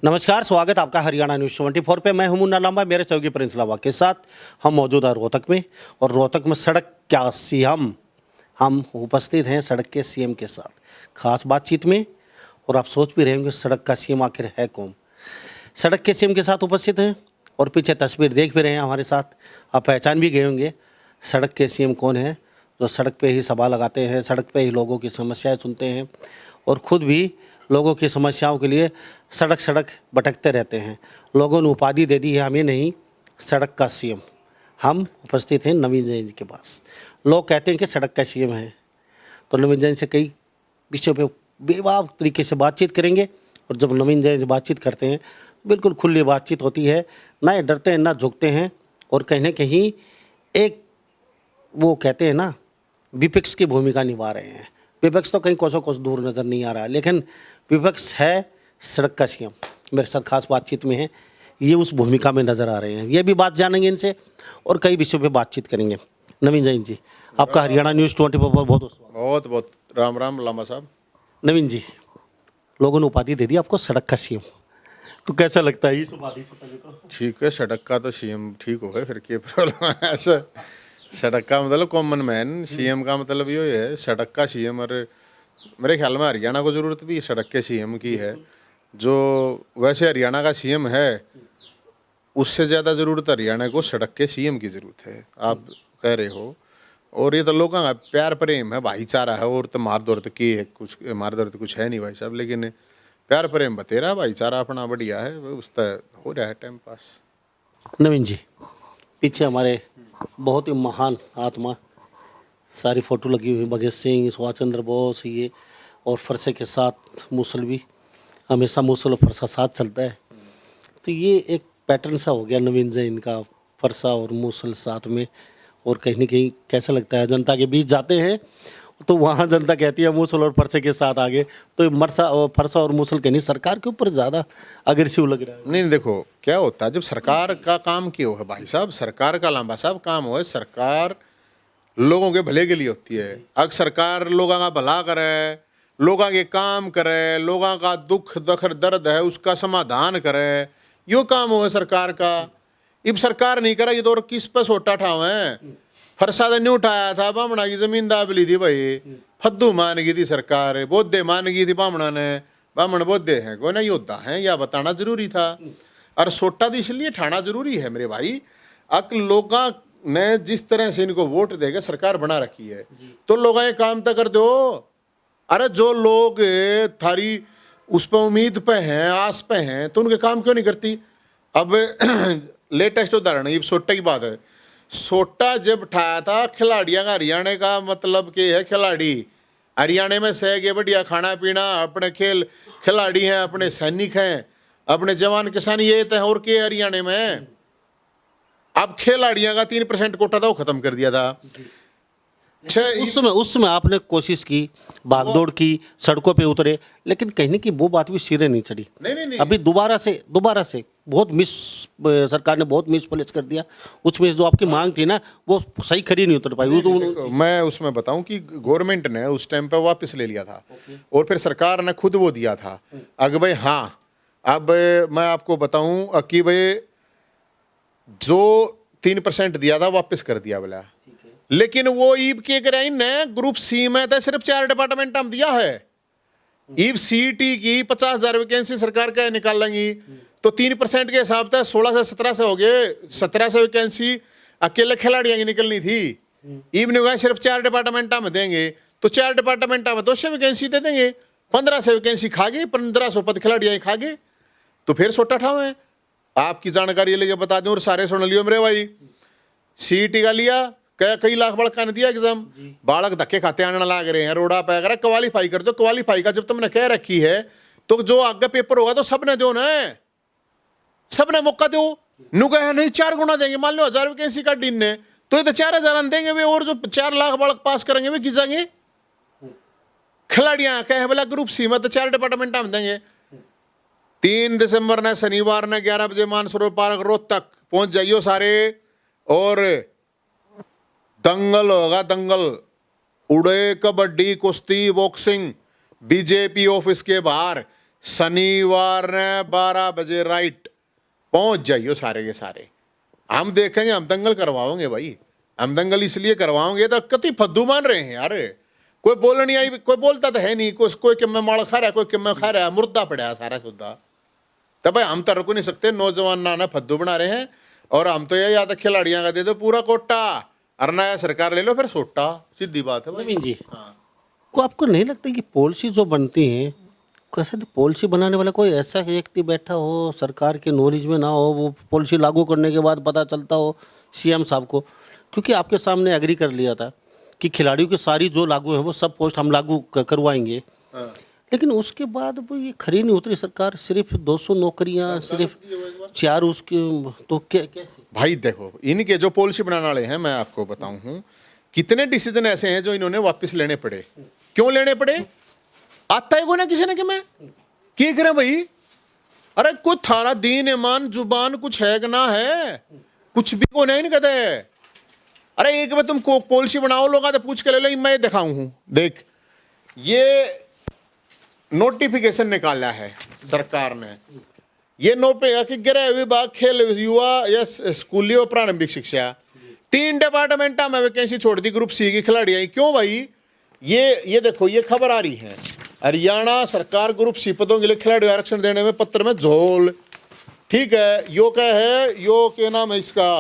नमस्कार, स्वागत आपका हरियाणा न्यूज़ 24 पे। मैं हूं मुन्ना लांबा, मेरे सहयोगी प्रिंस लांबा के साथ हम मौजूद हैं रोहतक में। और रोहतक में सड़क क्या सीएम, हम उपस्थित हैं सड़क के सीएम के साथ खास बातचीत में। और आप सोच भी रहे होंगे सड़क का सीएम आखिर है कौन। सड़क के सीएम के साथ उपस्थित हैं और पीछे तस्वीर देख भी रहे हैं हमारे साथ, आप पहचान भी गए होंगे सड़क के सीएम कौन है, जो सड़क पे ही सभा लगाते हैं, सड़क पे ही लोगों की समस्याएं सुनते हैं और ख़ुद भी लोगों की समस्याओं के लिए सड़क सड़क भटकते रहते हैं। लोगों ने उपाधि दे दी है हमें नहीं, सड़क का सीएम। हम उपस्थित हैं नवीन जैन जी के पास। लोग कहते हैं कि सड़क का सीएम है, तो नवीन जैन से कई विषयों पे बेबाक तरीके से बातचीत करेंगे। और जब नवीन जैन बातचीत करते हैं बिल्कुल खुली बातचीत होती है, ना ये डरते हैं ना झुकते हैं। और कहीं ना कहीं एक वो कहते हैं ना, विपक्ष की भूमिका निभा रहे हैं। विपक्ष तो कहीं कोसों कोस दूर नज़र नहीं आ रहा है, लेकिन विपक्ष है सड़क का सीएम। मेरे साथ खास बातचीत में है, ये उस भूमिका में नज़र आ रहे हैं। ये भी बात जानेंगे इनसे और कई विषयों पे बातचीत करेंगे। नवीन जैन जी, आपका हरियाणा न्यूज़ 24 पर बहुत बहुत राम राम लांबा साहब। नवीन जी, लोगों ने उपाधि दे दी आपको सड़क का सीएम, तो कैसा लगता है इस उपाधि से? पहले तो ठीक है, सड़क का तो सीएम ठीक हो गए, फिर क्या प्रॉब्लम है? ऐसा सड़क का मतलब कॉमन मैन, सीएम का मतलब ये है सड़क का सीएम। और मेरे ख्याल में हरियाणा को ज़रूरत भी सड़क के सीएम की है। जो वैसे हरियाणा का सीएम है, उससे ज़्यादा ज़रूरत हरियाणा को सड़क के सीएम की ज़रूरत है, आप कह रहे हो। और ये तो लोगों का प्यार प्रेम है, भाईचारा है। और तो मार दौड़ की है, कुछ मार दौड़ कुछ है नहीं भाई साहब, लेकिन प्यार प्रेम बतेरा, भाईचारा अपना बढ़िया है, उस तरह हो रहा है टाइम पास। नवीन जी, पीछे हमारे बहुत ही महान आत्मा सारी फ़ोटो लगी हुई, भगत सिंह, सुभाष चंद्र बोस, ये और फरसे के साथ मूसल भी, हमेशा मूसल और फरसा साथ चलता है। तो ये एक पैटर्न सा हो गया नवीन जैन का, फरसा और मूसल साथ में। और कहीं ना कहीं कैसा लगता है, जनता के बीच जाते हैं तो वहाँ जनता कहती है मूसल और फरसे के साथ आगे, तो मरसा और फरसा और मूसल कहीं सरकार के ऊपर ज़्यादा अग्रेसिव लग रहा है। नहीं, देखो क्या होता है जब सरकार का काम क्यों है भाई साहब, सरकार का लांबा साहब काम हो है, सरकार लोगों के भले के लिए होती है। अगर सरकार लोगों का भला करे, लोगों के काम करे, लोगों का दुख दर्द है उसका समाधान करे, यो काम हो है सरकार का। अब सरकार नहीं करा, ये तो और किस पे सोटा ठाव है। फरसा नहीं उठाया था, बामणा की जमीन दाब ली थी भाई, फद्दू मान गई थी सरकार, बोधे मान गई थी बामणा ने। बामण बोधे हैं कोई ना योद्धा हैं, या बताना जरूरी था। और सोटा तो इसलिए ठाना जरूरी है मेरे भाई, अक लोगों ने जिस तरह से इनको वोट देकर सरकार बना रखी है, तो लोग ये काम तो कर दो। अरे जो लोग थारी उस पर उम्मीद पे हैं, आस पे हैं, तो उनके काम क्यों नहीं करती? अब लेटेस्ट उदाहरण ये सोटा की बात है। सोटा जब ठाया था खिलाड़ियों का, हरियाणा का मतलब के है खिलाड़ी, हरियाणा में सह के बढ़िया खाना पीना, अपने खेल खिलाड़ी हैं, अपने सैनिक हैं, अपने जवान किसान, ये तो है। और के हरियाणा में अब खिलाड़ियों का 3% कोटा था, वो खत्म कर दिया था। उस समय आपने कोशिश की, भागदौड़ की, सड़कों पे उतरे, लेकिन कहीं ना कहीं वो बात भी सिरे नहीं चढ़ी। नहीं। अभी दोबारा से बहुत सरकार ने बहुत मिस प्लेस कर दिया। उसमें जो आपकी मांग थी ना, वो सही खरी नहीं उतर पाई। मैं उसमें बताऊं कि गवर्नमेंट ने उस टाइम पे वापस ले लिया था, और फिर सरकार ने खुद वो दिया था। अगर भाई हाँ, अब मैं आपको बताऊं कि भाई जो 3% दिया था वापस कर दिया बोला, लेकिन वो ईब के कराइन ने ग्रुप सी में तो सिर्फ 4 डिपार्टमेंट हम दिया है। ईब सीटी की 50,000 वैकेंसी सरकार का निकालेंगी, तो 3% के हिसाब से 16 से 17 से हो गए, 17 से वैकेंसी अकेले खिलाड़ियों की निकलनी थी। ईब ने कहा सिर्फ 4 डिपार्टमेंट में देंगे, तो 4 डिपार्टमेंट में 200 वैकेंसी दे देंगे, 15 से वैकेंसी खा गए, 1500 पद खिलाड़ियां खा गए, तो फिर सोटा ठाव है। आपकी जानकारी लेके बता दूं और सारे सुन लियो मेरे भाई, सीटी का लिया कई लाख बालक ने दिया एग्जाम, बालक धक्के खाते आने लग रहे हैं, रोड़ा पे अगर क्वालीफाई कर दो। क्वालीफाई का जब तुमने कह रखी है, तो जो आगे पेपर होगा तो सबने दो ना, सबने मौका दो। नु कहे नहीं 4 गुना देंगे, मान लो 1000 वैकेंसी का दिन ने, तो ये तो 4000 देंगे वे, और जो 4 लाख बालक पास करेंगे वे गिजाएंगे। खिलाड़ियां कहे बोला ग्रुप सी में तो 4 डिपार्टमेंट हम देंगे। 3 दिसंबर ने शनिवार ने 11 बजे मानसरोवर पार्क रोहतक पहुंच जाइयो सारे, और दंगल होगा, दंगल उड़े, कबड्डी, कुश्ती, बॉक्सिंग, बीजेपी ऑफिस के बाहर शनिवार ने 12 बजे राइट पहुंच जाइयो सारे के सारे। हम देखेंगे, हम दंगल करवाओगे भाई, हम दंगल इसलिए करवाओगे तो कति फद्दू मान रहे हैं यार। कोई बोल नहीं आई, कोई बोलता तो है नहीं, कोई कि मैं माड़ खा रहा है, कोई कि मैं खा रहा है, मुर्दा पड़ा है सारा सुद्धा। तब भाई हम तो रुक नहीं सकते, नौजवान ना फद्दू बना रहे हैं। और हम तो ये या तो खिलाड़ियों का दे दो पूरा कोटा, और नया सरकार ले लो फिर सोटा, सीधी बात है भाई। नवीन जी, हाँ। को आपको नहीं लगता कि पॉलिसी जो बनती है, कैसे पॉलिसी बनाने वाला कोई ऐसा व्यक्ति बैठा हो, सरकार के नॉलेज में ना हो, वो पॉलिसी लागू करने के बाद पता चलता हो सीएम साहब को? क्योंकि आपके सामने एग्री कर लिया था कि खिलाड़ियों की सारी जो लागू है वो सब पोस्ट हम लागू करवाएंगे, हाँ। लेकिन उसके बाद वो ये खरी नहीं उतरी सरकार। सिर्फ 200 नौकरियां, सिर्फ 4 उसके, तो कैसे? भाई देखो, इनके जो पॉलिसी बनाने वाले हैं, मैं आपको बताऊं हूं, कितने डिसीजन ऐसे हैं जो इन्होंने वापस लेने पड़े। क्यों लेने पड़े? आता है को ना किसी ने कि मैं क्या करें भाई? अरे कुछ थारा दीन ईमान जुबान कुछ है कि ना है, कुछ भी को नहीं कहते। अरे एक बार तुम पॉलिसी बनाओ, लोग आते पूछ के ले लो, मैं दिखाऊं हूं, देख ये नोटिफिकेशन निकाला है सरकार ने। ये कि गृह विभाग, खेल, युवा या स्कूली और प्रारंभिक शिक्षा, 3 डिपार्टमेंट में वैकेंसी छोड़ दी ग्रुप सी की खिलाड़ियां। क्यों भाई? ये देखो, ये खबर आ रही है, हरियाणा सरकार ग्रुप सी पदों के लिए खिलाड़ी आरक्षण देने में पत्र में झोल। ठीक है, यो क्या है, यो क्या नाम है इसका,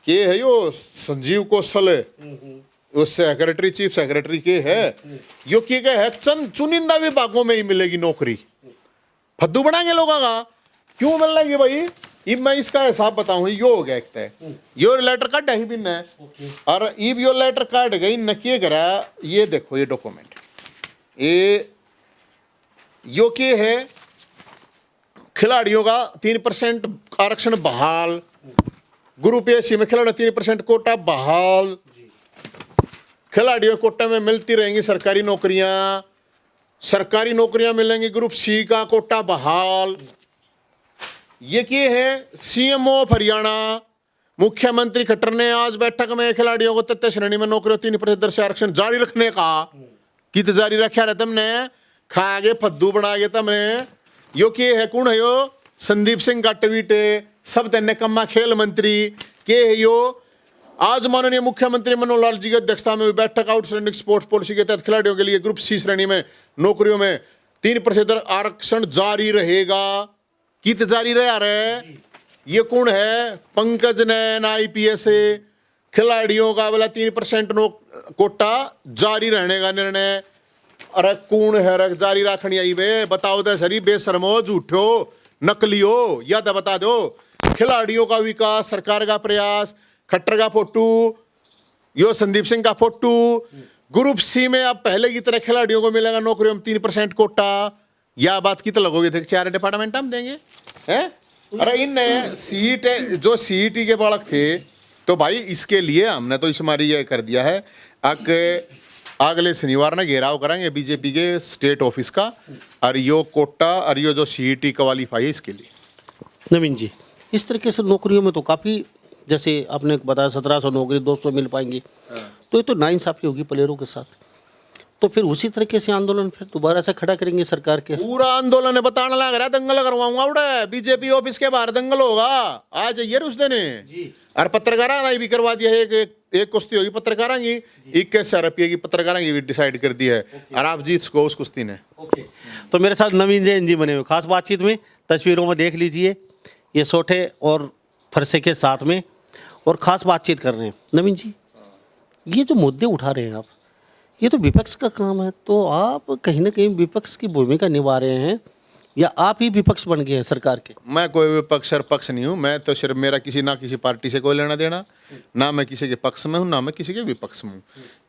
ये है यो संजीव कौशल, वो सेक्रेटरी, चीफ सेक्रेटरी के है। यो की क्या है, चंद चुनिंदा विभागों में ही मिलेगी नौकरी। फद्दू बनाएंगे लोगों का। क्यों मिल रही है भाई? इब मैं इसका हिसाब बताऊं, यो हो गया एक तय, यो लेटर कार्ड ही भी न, और इब यो लेटर कार्ड गई न किए करा। ये देखो, ये डॉक्यूमेंट, ये यो के है, खिलाड़ियों का 3% आरक्षण बहाल, ग्रुप ए सी में खिलाड़ी 3% कोटा बहाल, खिलाड़ियों कोटा में मिलती रहेंगी सरकारी नौकरियां, सरकारी नौकरियां मिलेंगी, ग्रुप सी का कोटा बहाल। ये क्या है, सीएम ऑफ हरियाणा मुख्यमंत्री खट्टर ने आज बैठक में खिलाड़ियों को तृतीय श्रेणी में नौकरियों 3% से आरक्षण जारी रखने का कित जारी रखा रहे तुमने, खा गए फद्दू बना गए तुमने। यो के है, कौन है यो? संदीप सिंह का ट्वीट है, सब तेने कम्मा खेल मंत्री के है यो। आज माननीय मुख्यमंत्री मनोहर लाल जी की अध्यक्षता में हुई बैठक आउटस्टैंडिंग स्पोर्ट्स पॉलिसी के तहत खिलाड़ियों के लिए ग्रुप सी श्रेणी में नौकरियों में 3% आरक्षण जारी रहेगा। कित जारी रहे? ये कौन है? पंकज नैन IPS है, खिलाड़ियों का बोला 3% कोटा जारी रहने का निर्णय। अरे कौन है रे जारी रखनी आई बे? बताओ तो सरी, बेशर्मो, झूठो, नकलियो, या तो बता दो। खिलाड़ियों का विकास, सरकार का प्रयास, खट्टर का फोटो, यो संदीप सिंह का फोटो। ग्रुप सी में अब पहले की तरह खिलाड़ियों को मिलेगा नौकरियों में 3% कोटा। या बात की तो लगोगे थे 4 डिपार्टमेंट हम देंगे हैं? अरे इन सीट जो CET के बालक थे, तो भाई इसके लिए हमने तो इस मारी ये कर दिया है, अगले शनिवार ने घेराव करेंगे बीजेपी के स्टेट ऑफिस का, और यो कोटा और यो जो CET क्वालिफाई है इसके लिए। नवीन जी, इस तरीके से नौकरियों में तो काफ़ी, जैसे आपने बताया 1700 नौकरी 200 मिल पाएंगी, तो ये तो नाइंसाफी होगी प्लेयरों के साथ। तो फिर उसी तरीके से आंदोलन फिर दोबारा से खड़ा करेंगे सरकार के? पूरा आंदोलन बताने लग रहा है, दंगल करवाऊंगा उड़े, बीजेपी ऑफिस के बाहर दंगल होगा। आ जाइए उस दिन। और पत्रकारा ने भी करवा दिया है, एक कुश्ती होगी पत्रकारा की, 21,000 रुपये की पत्रकारा की भी डिसाइड कर दी है, और आप जीत सको उस कुश्ती ने। तो मेरे साथ नवीन जैन जी बने हुए खास बातचीत में, तस्वीरों में देख लीजिए, ये सोठे और फरसे के साथ में और खास बातचीत कर रहे हैं। नवीन जी, ये जो मुद्दे उठा रहे हैं आप, ये तो विपक्ष का काम है, तो आप कहीं ना कहीं विपक्ष की भूमिका निभा रहे हैं, या आप ही विपक्ष बन गए हैं सरकार के? मैं कोई विपक्ष और पक्ष नहीं हूँ, मैं तो सिर्फ, मेरा किसी ना किसी पार्टी से कोई लेना देना, ना मैं किसी के पक्ष में हूँ ना मैं किसी के विपक्ष में हूँ।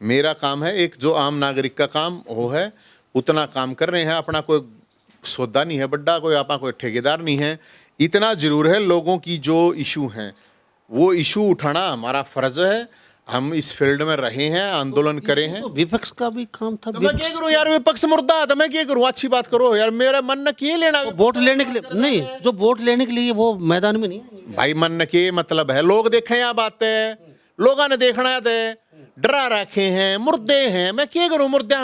मेरा काम है एक जो आम नागरिक का काम हो है उतना काम कर रहे हैं। अपना कोई सौदा नहीं है बड्डा, कोई अपना कोई ठेकेदार नहीं है। इतना जरूर है, लोगों की जो इशू हैं वो इशू उठाना हमारा फर्ज है। हम इस फील्ड में रहे हैं, आंदोलन करे हैं। तो विपक्ष का भी काम था। तो मैं क्या करूं यार, विपक्ष मुर्दा तो मैं क्या करूं? अच्छी बात करो यार, मेरा मन न किए लेना वोट लेने के लिए नहीं, जो वोट लेने के लिए वो मैदान में नहीं आएंगे। भाई मन न के मतलब है, लोग देखें यहाँ बातें, लोगों ने देखना है, डरा रखे हैं, मुर्दे हैं, मैं क्या करूं? मुर्दे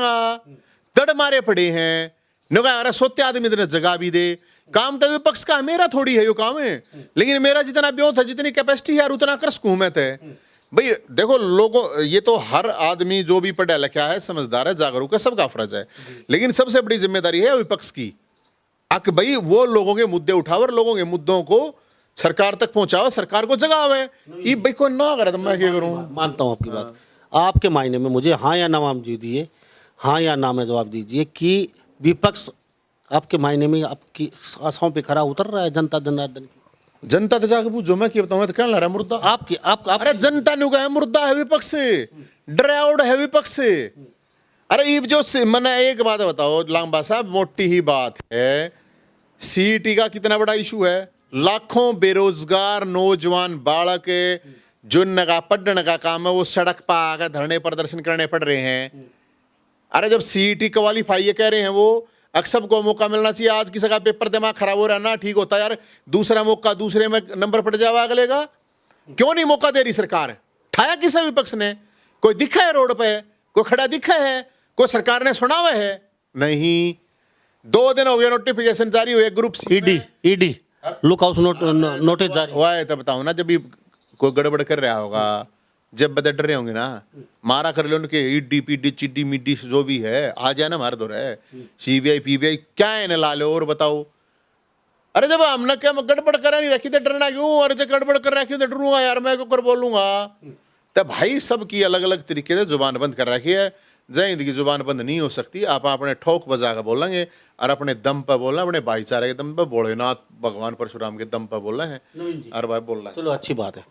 दड़ मारे पड़े हैं, नो कहा अरे सोते आदमी इतने जगह भी दे, काम तो विपक्ष का मेरा थोड़ी है, यो काम है, लेकिन मेरा जितना ब्योथ है, जितनी कैपेसिटी है यार उतना कर सकूं मैं तय। भाई देखो लोगों, ये तो हर आदमी जो भी पढ़ा लिखा है, समझदार है, जागरूक है, सबका फर्ज है, लेकिन सबसे बड़ी जिम्मेदारी है विपक्ष की, अक भाई वो लोगों के मुद्दे उठाओ और लोगों के मुद्दों को सरकार तक पहुंचाओ, सरकार को जगावे। ये भाई कोई ना करे तो मैं क्या करूं। मानता हूं आपकी बात। आपके मायने में मुझे हाँ या ना नाम दीजिए, हाँ या ना में जवाब दीजिए कि विपक्ष आपके मायने में आपकी आशाओं पे खरा उतर रहा है जनता जनार्दन की? जनता तो जाके पूछो, मैं क्या बताऊं, मैं तो कहने लगा मुर्दा आपकी आप अरे जनता ने कहा मुर्दा है विपक्ष से, ड्राउड है विपक्ष से। अरे ये जो मैंने एक बात बताओ लांबा साहब, मोटी ही बात है, सीईटी का कितना बड़ा इशू है, लाखों बेरोजगार नौजवान बालक जो का पढ़ने का काम है वो सड़क पर आकर धरने प्रदर्शन करने पड़ रहे हैं। अरे जब सीईटी क्वालिफाई ये कह रहे हैं वो, अक्सर सबको मौका मिलना चाहिए। आज किसी का पेपर दिमाग खराब हो रहा है ना, ठीक होता है यार, दूसरा मौका दूसरे में नंबर पड़ जाएगा अगले का, क्यों नहीं मौका दे रही सरकार? ठाया किसे विपक्ष ने? कोई दिखा है रोड पे, कोई खड़ा दिखा है, कोई सरकार ने सुना हुआ है? नहीं। 2 दिन हो गए नोटिफिकेशन जारी हुए, ग्रुप ईडी लुकआउट नोटिस जारी हुआ है, तब बताओ ना, जब भी कोई गड़बड़ कर रहा होगा, जब बदल डर रहे होंगे ना, मारा कर लो उनके ईडी पीडी चिड्डी मिड्डी जो भी है, आ जाए ना मार दो रहे, सीबीआई पीबीआई क्या है ना ला लो और बताओ। अरे जब हमने क्या गड़बड़ करा नहीं रखी तो डरना क्यों? अरे जब गड़बड़ कर रखी तो डरूंगा यार, मैं क्यों कर बोलूंगा? तो भाई सबकी अलग अलग तरीके से जुबान बंद कर रखी है, जय हिंद की जुबान बंद नहीं हो सकती। आप अपने ठोक बजा कर बोलेंगे और अपने दम पर बोलना, अपने भाईचारे के दम पर, भोलेनाथ भगवान परशुराम के दम पर बोल रहे हैं और भाई बोल रहे हैं। चलो अच्छी बात है,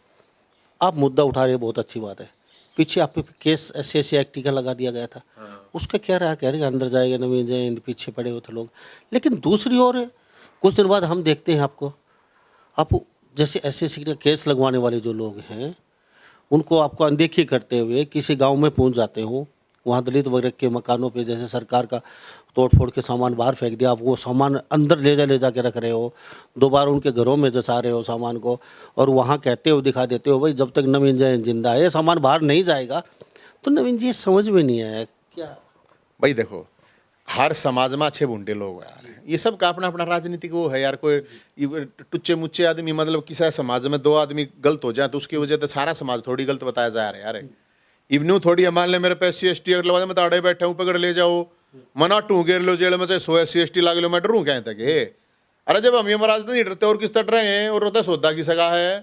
आप मुद्दा उठा रहे हैं, बहुत अच्छी बात है। पीछे आप पे केस SC एक्ट का लगा दिया गया था, उसका क्या रहा? कह रहे अंदर जाएगा नवीन जयंत, पीछे पड़े हुए थे लोग। लेकिन दूसरी ओर है, कुछ दिन बाद हम देखते हैं आप जैसे SC का केस लगवाने वाले जो लोग हैं उनको आपको अनदेखी करते हुए किसी गांव में पहुंच जाते हो, वहाँ दलित वर्ग के मकानों पे जैसे सरकार का तोड़ फोड़ के सामान बाहर फेंक दिया, आप वो सामान अंदर ले जा के रख रहे हो, दोबारा उनके घरों में जसा रहे हो सामान को, और वहाँ कहते हो दिखा देते हो भाई जब तक नवीन जयंत जिंदा है ये सामान बाहर नहीं जाएगा। तो नवीन जी ये समझ में नहीं आया क्या? भाई देखो, हर समाज में अच्छे बुंडे लोग हैं यार, ये सब का अपना अपना राजनीतिक वो है यार। कोई टुच्चे मुच्चे आदमी, मतलब किसी समाज में 2 आदमी गलत हो जाए तो उसकी वजह से सारा समाज थोड़ी गलत बताया जा रहा है यार। इवनू थोड़ी है, मान ले मेरे पे SC/ST अगले बाद मैं ताड़े बैठा हूँ, पकड़ ले जाओ, मना टू घेर लो जेल में, चाहे 100 SC/ST लाग लो, मैं डरूँ क्या तक? अरे जब हम ये महाराज नहीं डरते और किस डर रहे हैं, और रोता सौदा की सगा है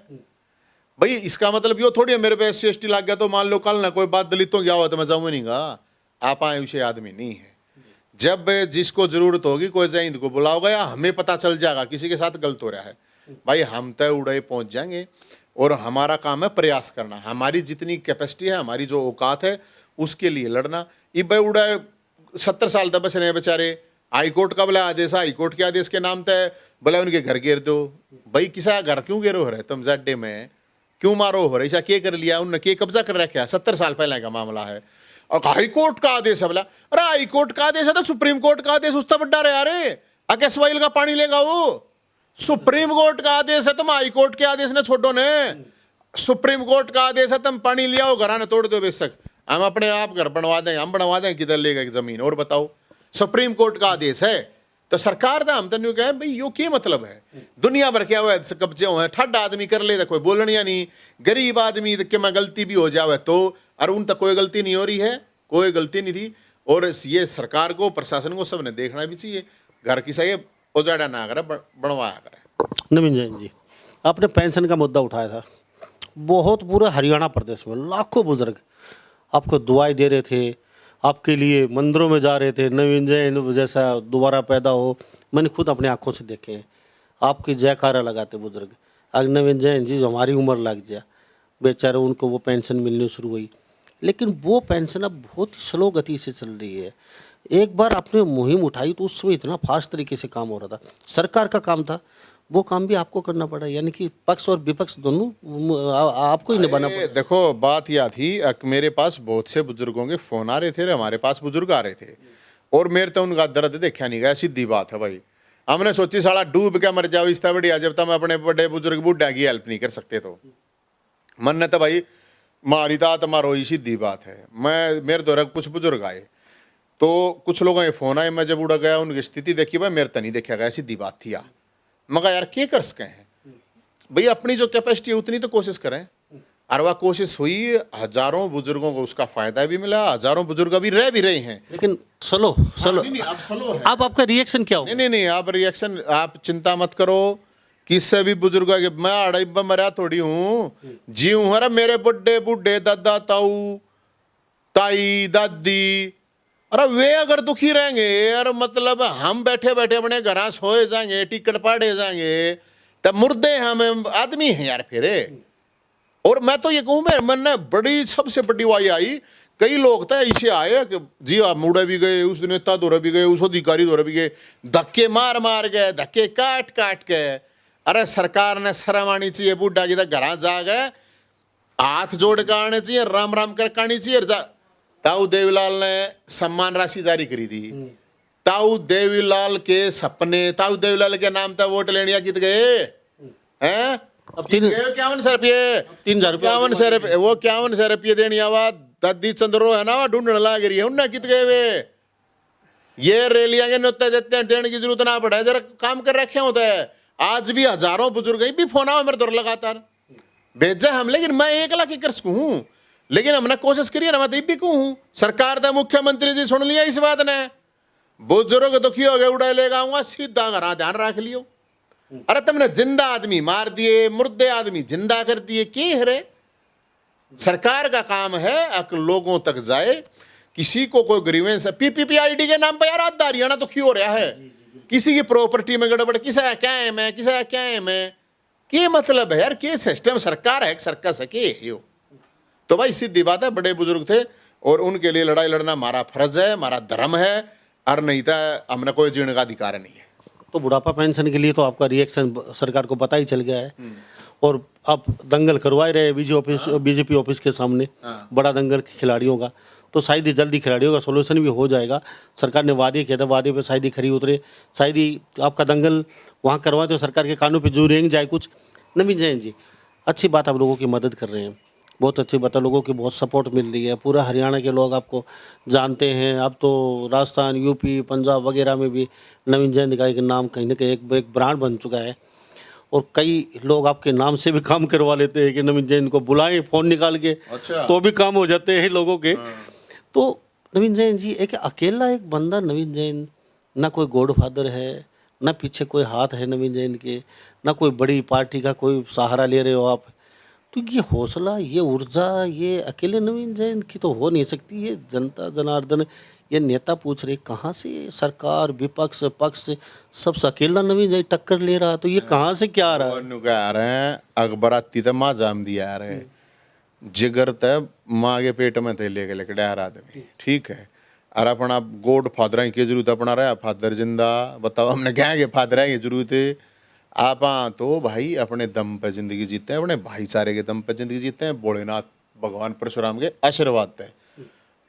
भाई। इसका मतलब यो थोड़ी है मेरे पे SC/ST लाग गया तो मान लो कल ना कोई बात दलितों की हुआ तो मैं जाऊँगा नहीं गा। आप आए विषय आदमी नहीं है, जब जिसको जरूरत होगी कोई जयंत को बुलाओगा या हमें पता चल जाएगा किसी के साथ गलत हो रहा है, भाई हम तय उड़े पहुंच जाएंगे। और हमारा काम है प्रयास करना, हमारी जितनी कैपेसिटी है, हमारी जो औकात है उसके लिए लड़ना। ये भाई उड़ा 70 साल तक बच रहे हैं बेचारे, हाईकोर्ट का बोला आदेश, हाईकोर्ट के आदेश के नाम तय बोला उनके घर घेर दो। भाई किसा घर क्यों घेरो हो रहे तुम? जड्डे में क्यों मारो हो रहे? ऐसा क्या कर लिया उनने? के कब्जा कर रखा है? 70 साल पहले का मामला है और हाईकोर्ट का आदेश है। बोला अरे हाईकोर्ट का आदेश है तो सुप्रीम कोर्ट का आदेश उसका बड्डा रहे। अरे अकेसवाइल का पानी लेगा वो? सुप्रीम कोर्ट का आदेश है, तुम हाई कोर्ट के आदेश ने छोड़ो ने। सुप्रीम कोर्ट का आदेश है, तुम पानी ले आओ, घराने तोड़ दो बेशक, हम अपने आप घर बनवा दें, हम बनवा दें, किधर लेगा जमीन? और बताओ, सुप्रीम कोर्ट का आदेश है तो सरकार था हम तो कहे भाई यो क्या मतलब है? दुनिया भर क्या हुआ कब्जे हुए, ठड आदमी कर ले तो कोई बोलनिया नहीं, गरीब आदमी के मैं गलती भी हो जावे तो, और उन तक कोई गलती नहीं हो रही है, कोई गलती नहीं थी। और ये सरकार को, प्रशासन को सबने देखना भी चाहिए, घर की सही उजाड़ा ना करे, बनवाया करे। नवीन जैन जी, आपने पेंशन का मुद्दा उठाया था, बहुत पूरे हरियाणा प्रदेश में लाखों बुजुर्ग आपको दुआएं दे रहे थे, आपके लिए मंदिरों में जा रहे थे, नवीन जैन जैसा दोबारा पैदा हो। मैंने खुद अपने आंखों से देखे हैं, आपकी जयकारा लगाते बुजुर्ग। आज नवीन जैन जी जो हमारी उम्र लग जाए बेचारे, उनको वो पेंशन मिलनी शुरू हुई, लेकिन वो पेंशन अब बहुत ही स्लो गति से चल रही है। एक बार आपने मुहिम उठाई तो उस समय इतना फास्ट तरीके से काम हो रहा था, सरकार का काम था, वो काम भी आपको करना पड़ा, यानी कि पक्ष और विपक्ष दोनों आपको ही निभाना पड़ा। देखो बात यह थी, मेरे पास बहुत से बुजुर्गों के फोन आ रहे थे, हमारे पास बुजुर्ग आ रहे थे, और मेरे तो उनका दर्द देखा नहीं गया, सीधी बात है भाई। हमने सोची साला डूब के मर जाओ इससे बढ़िया, जब तक हम अपने बड़े बुजुर्ग बूढ़ा की हेल्प नहीं कर सकते तो मन ने तो भाई मारी ता मारो ही, सीधी बात है। मैं मेरे द्वारा कुछ बुजुर्ग आए, तो कुछ लोगों के फोन आए, मैं जब उड़ा गया उनकी स्थिति देखी, भाई मेरे तो नहीं देखा गया, सीधी बात थी यार। मगर यार क्या कर सके हैं भाई, अपनी जो कैपेसिटी है उतनी तो कोशिश करें। और वह कोशिश हुई, हजारों बुजुर्गों को उसका फायदा भी मिला, हजारों बुजुर्ग अभी रह भी रहे हैं। लेकिन स्लो स्लो, नहीं, अब स्लो है। आप आपका रिएक्शन क्या हो? नहीं, आप रिएक्शन, आप चिंता मत करो, किससे भी बुजुर्ग के मैं अड़ाई मरा थोड़ी हूँ, जी हूँ। अरे मेरे बुढ़े बुढ़े दादा ताऊ ताई दादी, अरे वे अगर दुखी रहेंगे यार, मतलब हम बैठे बैठे अपने घर सोए जाएंगे, टिकट पाड़े जाएंगे, तब मुर्दे हम आदमी हैं यार फिर। और मैं तो ये कहूँ, मैं मैंने बड़ी सबसे बड़ी वाई आई, कई लोग तो ऐसे आए कि जी आप मुड़े भी गए, उस नेता दौरे भी गए, उस अधिकारी दौरे भी गए, धक्के मार मार गए, धक्के काट काट के। अरे सरकार ने शर्म आनी चाहिए, बूढ़ा की घर जा गए, हाथ जोड़ के आने चाहिए, राम राम कर आनी चाहिए। ताऊ देवीलाल ने सम्मान राशि जारी करी थी, ताऊ देवीलाल के सपने, ताऊ देवीलाल के नाम तक वोट लेने कित गए हैं? अब 51 रुपये, 3,000 रुपये, 51 वो 51 रुपये देनी आवा दादी चंद्रो है ना, वह ढूंढने लग रही है, उन्हें कित गए वे? ये रेलियां के नुत्ते देते हैं, देने की जरूरत ना पड़े, जरा काम कर रखे होते हैं। आज भी हजारों बुजुर्ग भी फोन आओ मेरे दौर लगातार भेजा हम, लेकिन मैं 1 लाख कर सकूं हूं, लेकिन हमने कोशिश करी, मैं तो भी कहूं सरकार था, मुख्यमंत्री जी सुन लिया इस बात ने, बुजुर्ग दुखी हो गए, उड़ा लेगा आऊंगा सीधा घर, ध्यान रख लियो। अरे तुमने जिंदा आदमी मार दिए, मुर्दे आदमी जिंदा कर दिए, की है रे? सरकार का काम है अक लोगों तक जाए, किसी को कोई ग्रीवेंस है, पीपीपीआईडी के नाम पर यार आधा हरियाणा दुखी हो रहा है, किसी की प्रॉपर्टी में गड़बड़, किसा क्या है मैं, किसा क्या है मैं, क्या मतलब है यार? क्या सिस्टम सरकार है, सरकार सके हो? तो भाई सीधी बात है, बड़े बुजुर्ग थे और उनके लिए लड़ाई लड़ना हमारा फर्ज है, हमारा धर्म है, और नहीं था हमने कोई जीने का अधिकार नहीं है। तो बुढ़ापा पेंशन के लिए तो आपका रिएक्शन सरकार को पता ही चल गया है, और आप दंगल करवाए रहे बीजेपी ऑफिस के सामने, बड़ा दंगल खिलाड़ियों का, तो शायद ही जल्दी खिलाड़ियों का सोल्यूशन भी हो जाएगा। सरकार ने वादे किया था, वादे पे शायद ही खरी उतरे, शायद ही आपका दंगल वहाँ करवाए तो सरकार के कानों पे जो रेंग जाए कुछ। नवीन जैन जी, अच्छी बात, आप लोगों की मदद कर रहे हैं, बहुत अच्छी बात है, लोगों की बहुत सपोर्ट मिल रही है, पूरा हरियाणा के लोग आपको जानते हैं, अब तो राजस्थान, यूपी, पंजाब वगैरह में भी नवीन जैन का नाम कहीं ना कहीं एक ब्रांड बन चुका है, और कई लोग आपके नाम से भी काम करवा लेते हैं कि नवीन जैन को बुलाएं फ़ोन निकाल के, अच्छा। तो भी काम हो जाते हैं लोगों के। तो नवीन जैन जी, एक अकेला एक बंदा नवीन जैन, ना कोई गॉड फादर है, ना पीछे कोई हाथ है नवीन जैन के, ना कोई बड़ी पार्टी का कोई सहारा ले रहे हो आप, तो ये हौसला, ये ऊर्जा, ये अकेले नवीन जैन की तो हो नहीं सकती। ये जनता जनार्दन, ये नेता पूछ रहे कहाँ से, सरकार विपक्ष पक्ष सब से अकेला नवीन जैन टक्कर ले रहा, तो ये कहाँ से क्या आ रहा है? क्या आ रहे हैं, अकबराती तो माँ जाम दिया आ रहे हैं, जिगर तब माँ के पेट में थे लेके लेके डर आदमी, ठीक है। और अपना गोड फादर की जरूरत, अपना रहा फादर जिंदा, बताओ हमने क्या के फादर की जरूरत है? आप तो भाई अपने दम पर जिंदगी जीते हैं, अपने भाईचारे के दम पर जिंदगी जीते हैं, भोलेनाथ भगवान परशुराम के आशीर्वाद थे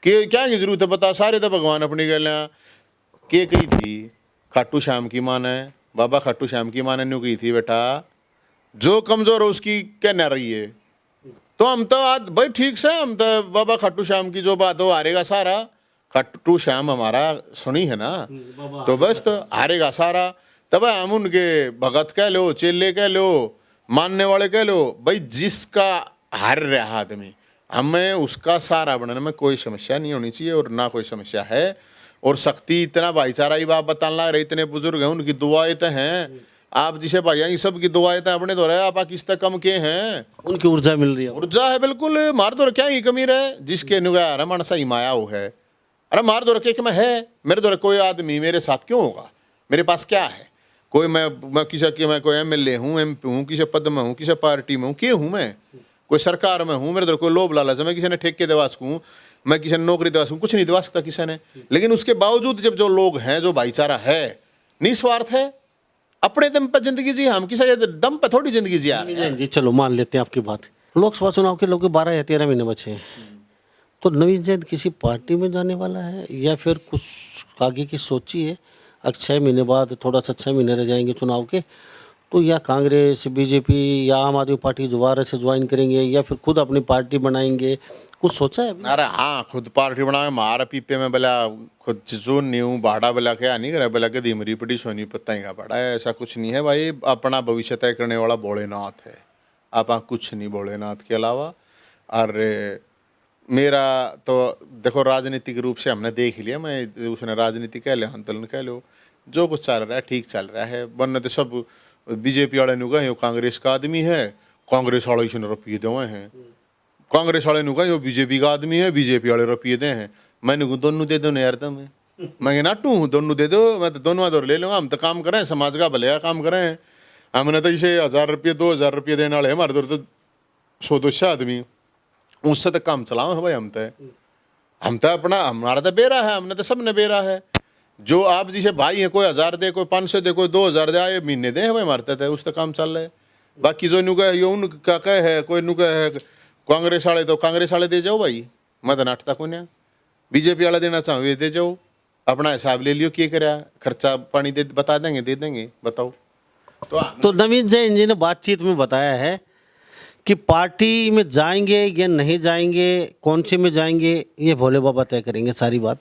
कि क्या की जरूरत है? बता, सारे तो भगवान अपनी गलियाँ के कही थी, खाटू श्याम की माँ ने, बाबा खाटू श्याम की माँ ने न्यू कही थी, बेटा जो कमजोर हो उसकी क्या न रही है। तो हम तो आज भाई ठीक से, हम तो बाबा खाटू श्याम की जो बात हो हारेगा सारा, खाटू श्याम हमारा सुनी है ना, तो बस तो हारेगा सारा। तब हम उनके भगत कह लो, चेले कह लो, मानने वाले कह लो, भाई जिसका हार रहा आदमी, हमें उसका सहारा बनने में कोई समस्या नहीं होनी चाहिए, और ना कोई समस्या है। और शक्ति इतना भाईचारा ही बात बताने लग रहे, इतने बुजुर्ग हैं, उनकी दुआएं तो हैं, आप जिसे भाई सब की दुआएं तो अपने दौरे आप किस तक कम के हैं, उनकी ऊर्जा मिल रही है, ऊर्जा है बिल्कुल। मार दौर क्या ही कमी रहे, जिसके नुगा रमन सा ही माया हो है। अरे मार दौर के मैं है, मेरे दौरे कोई आदमी मेरे साथ क्यों होगा, मेरे पास क्या है, कोई मैं किसी की, मैं कोई एमएलए हूँ, एमपी हूँ, किसी पद में हूँ, किसी पार्टी में हूँ, क्या हूँ मैं, कोई सरकार में हूँ, मेरे दौरे कोई लोभ लालच है, मैं किसी ने ठेके दिवा सकूँ, मैं किसी ने नौकरी दिवा सकूँ, कुछ नहीं दिवा सकता किसी ने। लेकिन उसके बावजूद जब जो लोग हैं, जो भाईचारा है, निस्वार्थ है, अपने दम पर जिंदगी जी, हम किसी दम पर थोड़ी जिंदगी जी आ रहे हैं जी। चलो मान लेते हैं आपकी बात, लोकसभा चुनाव के लोग 12 या 13 महीने बचे हैं, तो नवीन जैन किसी पार्टी में जाने वाला है या फिर कुछ आगे की सोची है? अब 6 महीने बाद, थोड़ा सा 6 महीने रह जाएंगे चुनाव के, तो या कांग्रेस, बीजेपी या आम आदमी पार्टी दोबारा से ज्वाइन करेंगे, या फिर खुद अपनी पार्टी बनाएंगे, कुछ सोचा है अभी? अरे हाँ, खुद पार्टी बनावे मार पीपे में बोला खुद जो न्यू बाड़ा बोला क्या नहीं करे बोला के धीमरी पड़ी सोनी पत्ता ही का पड़ा है। ऐसा कुछ नहीं है भाई, अपना भविष्य तय करने वाला भोलेनाथ है, आप कुछ नहीं भोलेनाथ के अलावा। और मेरा तो देखो राजनीतिक रूप से हमने देख लिया, मैं उसने राजनीति कह लिया आंदोलन कह लो, जो कुछ चल रहा है ठीक चल रहा है। वरना तो सब बीजेपी वाले नु गए कांग्रेस का आदमी है, कांग्रेस वाले इसने रुपये दे हैं, कांग्रेस वाले नु कहे बीजेपी का आदमी है, बीजेपी वाले रुपये दे हैं। मैंने कहा दोनों दे दो ना यार, तुम्हें मैं नाटू हूँ, दोनों दे दो, मैं तो दोनों आदर ले लूँगा। हम तो काम करें, समाज का भले का काम करें, हमने तो इसे 1000 रुपये 2000 रुपये देने वाले हमारे दर तो 100-200 आदमी, उससे तो काम चलाओ है भाई। हम तो अपना हमारा तो बेरा है, हमने तो सब ने बेरा है। जो आप जिसे भाई है, कोई 1000 दे, कोई 500 दे, कोई 2000 दे, आए महीने दे भाई मारते थे, उससे काम चल रहा है। बाकी जो नु का उनका कह है, कोई नु है कांग्रेस वाले, तो कांग्रेस वाले दे जाओ भाई, मैं तो नाटता को नहीं। बीजेपी वाला देना चाहो ये दे जाओ, अपना हिसाब ले लियो, क्या करा खर्चा पानी दे बता देंगे, दे देंगे, बताओ। तो नवीन जैन जी ने बातचीत में बताया है कि पार्टी में जाएंगे या नहीं जाएंगे, कौन से में जाएंगे, ये भोले बाबा तय करेंगे सारी बात।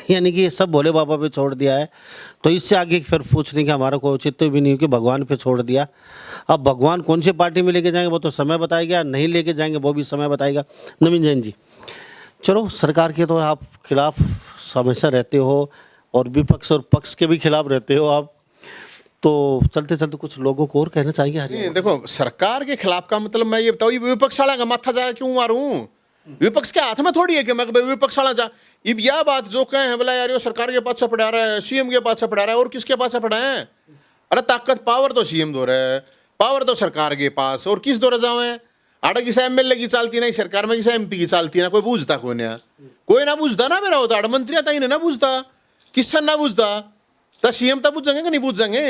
यानी कि ये सब भोले बाबा पे छोड़ दिया है। तो इससे आगे फिर पूछने का हमारा कोई औचित्य भी नहीं, कि भगवान पे छोड़ दिया। अब भगवान कौन सी पार्टी में लेके जाएंगे वो तो समय बताएगा, नहीं लेके जाएंगे वो भी समय बताएगा। नवीन जैन जी, चलो सरकार के तो आप खिलाफ हमेशा रहते हो और विपक्ष और पक्ष के भी खिलाफ रहते हो आप, तो चलते चलते कुछ लोगों को और कहना चाहिए। नहीं देखो, सरकार के खिलाफ का मतलब मैं ये बताऊँ, विपक्ष वाला का माथा जाए क्यों मारूं? विपक्ष के हाथ में थोड़ी है कि मैं विपक्ष वाला जा। अब यह बात जो कहे हैं बोला यार ये सरकार के पास पड़ा रहा है, सीएम के पास पड़ा रहा है, और किसके पास पड़ा है? अरे ताकत पावर तो सीएम दो रहा है, पावर तो सरकार के पास, और किस दौरे जावे? आड़ा किसा एमएलए की चालती नहीं सरकार में, किसा एमपी की चालती ना, कोई पूछता कोई ना पूछता ना। मेरा होता मंत्री आता ही ना पूछता, किसान ना पूछता, तो सीएम तो पूछेंगे कि नहीं पूछेंगे?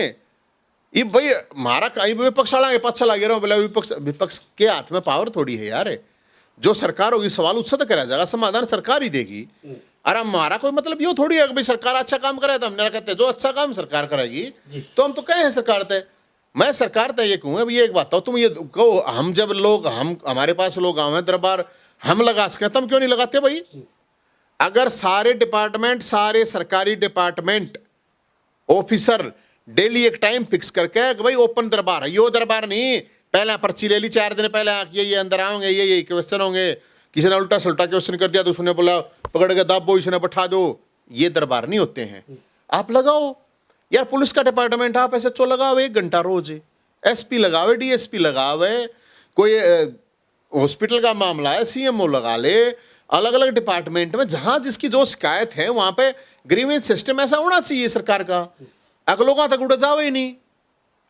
ये भाई हमारा कहीं विपक्ष वाला पाछा लगे रहा बोला, विपक्ष के हाथ में पावर थोड़ी है यार। जो सरकार होगी सवाल उससे तो करा जाएगा, समाधान सरकार ही देगी। अरे हमारा कोई मतलब ये थोड़ी है कि भाई सरकार अच्छा काम करे तो हमने कहते हैं जो अच्छा काम सरकार करेगी तो हम तो कहे हैं सरकार तय। मैं सरकार तय ये कहूँ, अभी एक बात तुम ये कहो, हम जब लोग हमारे पास लोग आवे दरबार, हम लगा सकें, तुम क्यों नहीं लगाते भाई? अगर सारे डिपार्टमेंट, सारे सरकारी डिपार्टमेंट ऑफिसर डेली एक टाइम फिक्स करके भाई ओपन दरबार है, यो दरबार नहीं पहले पर्ची ले ली 4 दिन पहले, ये अंदर आओगे, ये क्वेश्चन होंगे, किसी ने उल्टा सुल्टा क्वेश्चन कर दिया तो उसने बोला पकड़ के दाबो, इसने बैठा दो, ये दरबार नहीं होते हैं। आप लगाओ यार, पुलिस का डिपार्टमेंट आप ऐसे चो लगाओ 1 घंटा रोज, एसपी लगावे, डीएसपी लगावे, कोई हॉस्पिटल का मामला है सीएमओ लगा ले, अलग अलग डिपार्टमेंट में जहां जिसकी जो शिकायत है वहां पे ग्रीवेंस सिस्टम ऐसा होना चाहिए सरकार का। अगर लोगों तक उड़े जाओ ही नहीं,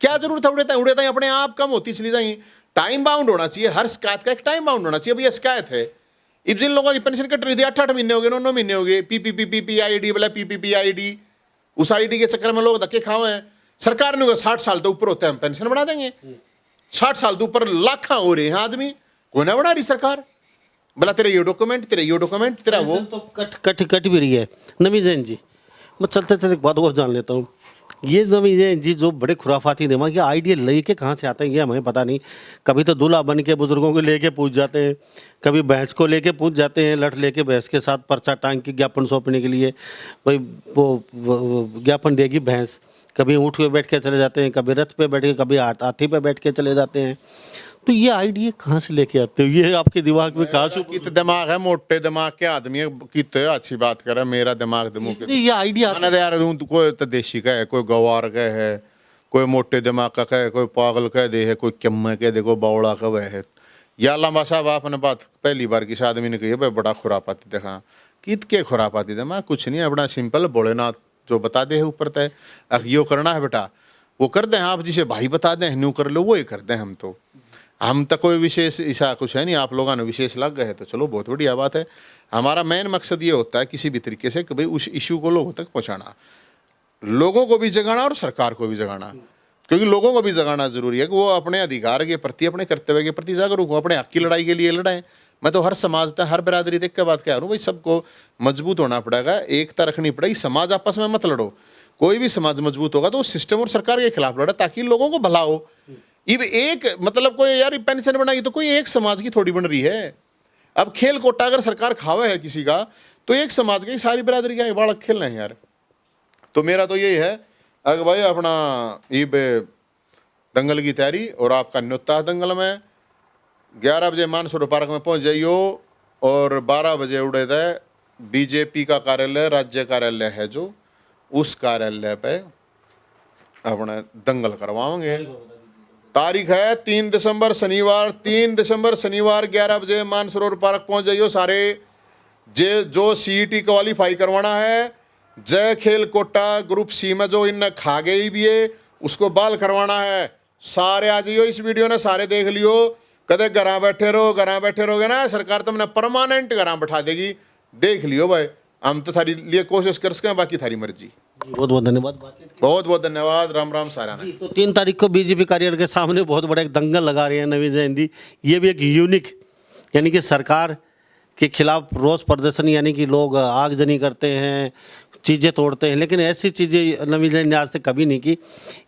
क्या जरूरत है उड़े तक अपने आप कम होती चली जाएंगी। टाइम बाउंड होना चाहिए, हर शिकायत का एक टाइम बाउंड होना चाहिए। भैया शिकायत है, अब जिन लोगों की पेंशन कट रही थी 8-8 महीने हो गए, 9 महीने हो गए, पीपीपीआईडी बोला, पीपीपीआईडी, उस आईडी के चक्कर में लोग धक्के खाए हैं। सरकार ने 60 साल तो ऊपर होते हैं हम पेंशन बढ़ा देंगे, 60 साल तो ऊपर लाखा हो रहे हैं आदमी, कोई ना बढ़ा रही सरकार। बोला तेरे ये डॉक्यूमेंट, तेरे ये डॉक्यूमेंट, तेरा वो तो कट भी रही है। नवीन जैन जी, मैं चलते चलते एक बात और जान लेता हूँ, ये नवीन जैन जी जो बड़े खुराफाती दिमाग, ये आइडिया लेके कहाँ से आते हैं ये हमें पता नहीं। कभी तो दूल्हा बन के बुजुर्गों को लेके पूछ जाते हैं, कभी भैंस को लेके पूछ जाते हैं, लठ लेके भैंस के साथ पर्चा टांग के ज्ञापन सौंपने के लिए, भाई वो ज्ञापन देगी भैंस। कभी ऊँट पे बैठ के चले जाते हैं, कभी रथ पे बैठ के, कभी हाथी पे बैठ के चले जाते हैं। तो ये आइडिया कहाँ से लेके आते हो? ये आपके दिमाग में कहाँ से? कित दिमाग है, मोटे दिमाग के आदमी कितने अच्छी बात करे, मेरा दिमाग ये आइडिया यार कोई तो देशी का है, कोई गवार का है, कोई मोटे दिमाग का है, कोई पागल कह दे है, कोई कम्मे कह दे, कोई बावड़ा का वह है। या लंबा साहब आपने बात पहली बार किसी आदमी ने कही भाई बड़ा खुरापाती देखा, कित के खुरापाती दिमाग कुछ नहीं, अपना सिंपल भोलेनाथ जो बता दे है ऊपर तय, यो करना है बेटा वो कर दें, आप जिसे भाई बता दें न्यू कर लो वो ही कर दें। हम तक कोई विशेष ऐसा कुछ है नहीं, आप लोगों ने विशेष लग गए तो चलो बहुत बढ़िया बात है। हमारा मेन मकसद ये होता है किसी भी तरीके से कि भाई उस इशू को लोगों तक पहुंचाना, लोगों को भी जगाना और सरकार को भी जगाना, क्योंकि लोगों को भी जगाना जरूरी है कि वो अपने अधिकार के प्रति, अपने कर्तव्य के प्रति जागरूक हो, अपने हक की लड़ाई के लिए लड़ाएं। मैं तो हर समाज तक, हर बिरादरी देख के बात कह रहा हूँ भाई, सबको मजबूत होना पड़ेगा, एकता रखनी पड़ेगी, समाज आपस में मत लड़ो। कोई भी समाज मजबूत होगा तो वो सिस्टम और सरकार के खिलाफ लड़े ताकि लोगों को भला हो। ये एक मतलब कोई यार पेंशन बनाई तो कोई एक समाज की थोड़ी बन रही है, अब खेल कोटा अगर सरकार खावे है किसी का, तो एक समाज की सारी बिरादरी का बालक खेल रहे हैं यार। तो मेरा तो यही है, अगर भाई अपना ईब दंगल की तैयारी और आपका न्योता है दंगल में, 11 बजे मानसरोवर पार्क में पहुंच जाइयो और 12 बजे उड़े थे बीजेपी का कार्यालय, राज्य कार्यालय है जो, उस कार्यालय पे अपने दंगल करवाएंगे। तारीख है 3 दिसंबर शनिवार, 3 दिसंबर शनिवार 11 बजे मानसरोवर पार्क पहुंच जाइयो सारे। जो सीईटी क्वालिफाई करवाना है, जय खेल कोटा ग्रुप सी में जो इनने खा गई भी है उसको बाल करवाना है, सारे आ जाइयो। इस वीडियो ने सारे देख लियो, कदे घर बैठे रहोगे ना, सरकार तुमने परमानेंट घर बैठा देगी। देख लियो भाई, हम तो थारी लिए कोशिश कर सकें, बाकी थारी मर्जी। बहुत बहुत धन्यवाद। बहुत बहुत धन्यवाद। राम राम सारा। तो 3 तारीख को बीजेपी कार्यालय के सामने बहुत बड़ा एक दंगल लगा रहे हैं नवीन जयंती। ये भी एक यूनिक, यानी कि सरकार के खिलाफ रोष प्रदर्शन, यानी कि लोग आगजनी करते हैं, चीज़ें तोड़ते हैं, लेकिन ऐसी चीज़ें नवीन जयंती ने आज तक कभी नहीं की।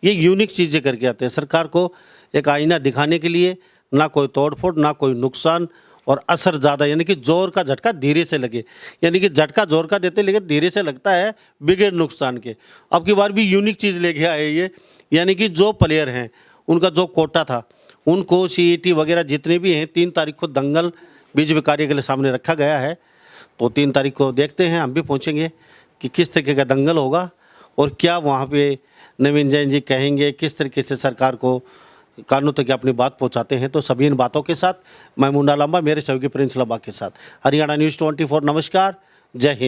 ये यूनिक चीज़ें करके आते हैं सरकार को एक आईना दिखाने के लिए, ना कोई तोड़फोड़ ना कोई नुकसान, और असर ज़्यादा, यानी कि जोर का झटका धीरे से लगे, यानी कि झटका जोर का देते लेकिन धीरे से लगता है बिगड़ नुकसान के। अब की बार भी यूनिक चीज़ लेके आए ये, यानी कि जो प्लेयर हैं उनका जो कोटा था उनको सीईटी वगैरह जितने भी हैं 3 तारीख को दंगल बीजेपी कार्यालय के सामने रखा गया है। तो 3 तारीख को देखते हैं, हम भी पहुँचेंगे कि किस तरीके का दंगल होगा और क्या वहाँ पे नवीन जैन जी कहेंगे, किस तरीके से सरकार को कानून तक अपनी बात पहुंचाते हैं। तो सभी इन बातों के साथ मैं मुन्ना लांबा, मेरे सहयोगी प्रिंस लांबा के साथ, हरियाणा न्यूज़ 24। नमस्कार, जय हिंद।